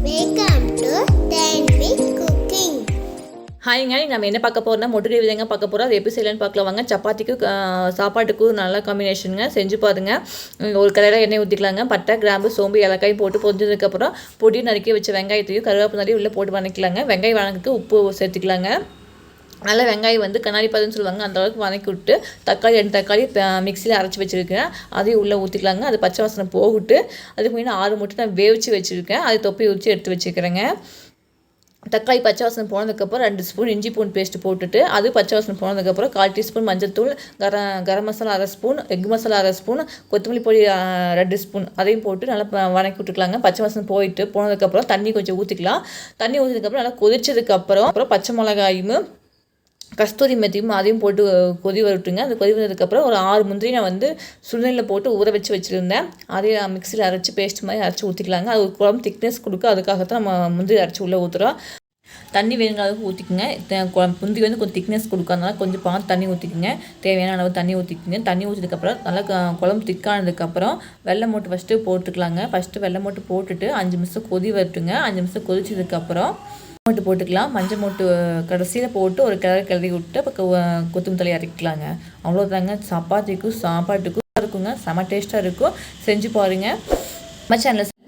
Welcome to Tanvi Cooking. ஹாய்ங்க, நம்ம என்ன பார்க்க போகிறோம்னா மொட்டை விதைங்க பார்க்க போகிறோம். அது எப்படி செய்யலான்னு பார்க்கலாம் வாங்க. சப்பாத்திக்கு சாப்பாட்டுக்கும் நல்ல காம்பினேஷனுங்க, செஞ்சு பாருங்க. ஒரு கடையில் எண்ணெய் ஊற்றிக்கலாங்க. பட்டை, கிராம்பு, சோம்பு, ஏலக்காய் போட்டு பொரிஞ்சதுக்கப்புறம் பொடி நறுக்கி வச்ச வெங்காயத்தையும் கருவேப்பிலையும் உள்ளே போட்டு வதக்கிக்கலாங்க. வெங்காயம் வதங்கிட்டு உப்பு சேர்த்துக்கலாங்க. நல்லா வெங்காயம் வந்து கண்ணாடி பதம்னு சொல்லுவாங்க, அந்தளவுக்கு வதக்கி விட்டு தக்காளி 2 தக்காளி மிக்சியில் அரைச்சி வச்சுருக்கேன், அதையும் உள்ளே ஊற்றிக்கலாங்க. அது பச்சை வாசனை போகிட்டு அதுக்கு முன்னாடி 6 முட்டை நான் வேவிச்சு வச்சுருக்கேன், அதை தொப்பி ஊற்றி எடுத்து வச்சுக்கிறேங்க. தக்காளி பச்சை வாசனை போனதுக்கப்புறம் 2 ஸ்பூன் இஞ்சி பூண்டு பேஸ்ட்டு போட்டுட்டு அது பச்சை வாசனை போனதுக்கப்புறம் 1/4 டீஸ்பூன் மஞ்சள்தூள், garam masala 1/2 spoon, egg masala 1/2 spoon, கொத்தமல்லி பொடி 2 ஸ்பூன் அதையும் போட்டு நல்லா வதக்கி விட்டுக்கலாங்க. பச்சை வாசனை போனதுக்கப்புறம் தண்ணி கொஞ்சம் ஊற்றிக்கலாம். தண்ணி ஊற்றினதுக்கப்புறம் நல்லா கொதிச்சதுக்கப்புறம் பச்சை மிளகாயும் கஸ்தூரி மெத்தியும் அதையும் போட்டு கொதி வரட்டுங்க. அது கொதி வந்ததுக்கப்புறம் ஒரு 6 முந்திரி நான் வந்து சுடுதண்ணியில் போட்டு ஊற வச்சுருந்தேன், அதையும் மிக்சியில் அரைச்சி பேஸ்ட் மாதிரி அரைச்சி ஊற்றிக்கலாங்க. அது குழம்பு திக்னஸ் கொடுக்க, அதுக்காகத்தான் நம்ம முந்திரி அரைச்சி உள்ளே ஊற்றுறோம். தண்ணி வேணுங்கிற அளவுக்கு ஊற்றிக்குங்க. முந்திரி வந்து கொஞ்சம் திக்னஸ் கொடுக்கறதுனால கொஞ்சம் பார்த்து தண்ணி ஊற்றிக்குங்க. தேவையான அளவு தண்ணி ஊற்றிக்குங்க. தண்ணி ஊற்றினதுக்கப்புறம் நல்லா குழம்பு திக்கானதுக்கப்புறம் வெள்ளை மூட்டை ஃபஸ்ட்டு போட்டுக்கலாங்க. ஃபஸ்ட்டு வெள்ளை மூட்டை போட்டுட்டு 5 நிமிஷம் கொதி வரட்டுங்க. 5 நிமிஷம் கொதிச்சதுக்கப்புறம் மூட்டு போட்டுக்கலாம். மஞ்சள் மூட்டு கடைசியில் போட்டு ஒரு கிளறி விட்டு அப்போ கொத்தமல்லி தழை இறக்கிக்கலாங்க. அவ்வளோதாங்க. சப்பாத்திக்கும் சாப்பாட்டுக்கும் இருக்குங்க, செம டேஸ்ட்டாக இருக்கும். செஞ்சு பாருங்கள்.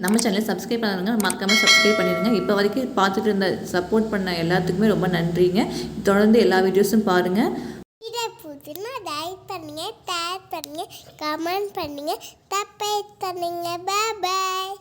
நம்ம சேனலை சப்ஸ்கிரைப் பண்ணுங்க, மறக்காமல் சப்ஸ்கிரைப் பண்ணிடுங்க. இப்போ வரைக்கும் பார்த்துட்டு இருந்த சப்போர்ட் பண்ண எல்லாத்துக்குமே ரொம்ப நன்றிங்க. தொடர்ந்து எல்லா வீடியோஸும் பாருங்கள். இதை புதுனா லைக் பண்ணுங்க, ஷேர் பண்ணுங்க, கமெண்ட் பண்ணுங்க, சப்ஸ்கிரைப் பண்ணுங்க. பாய்.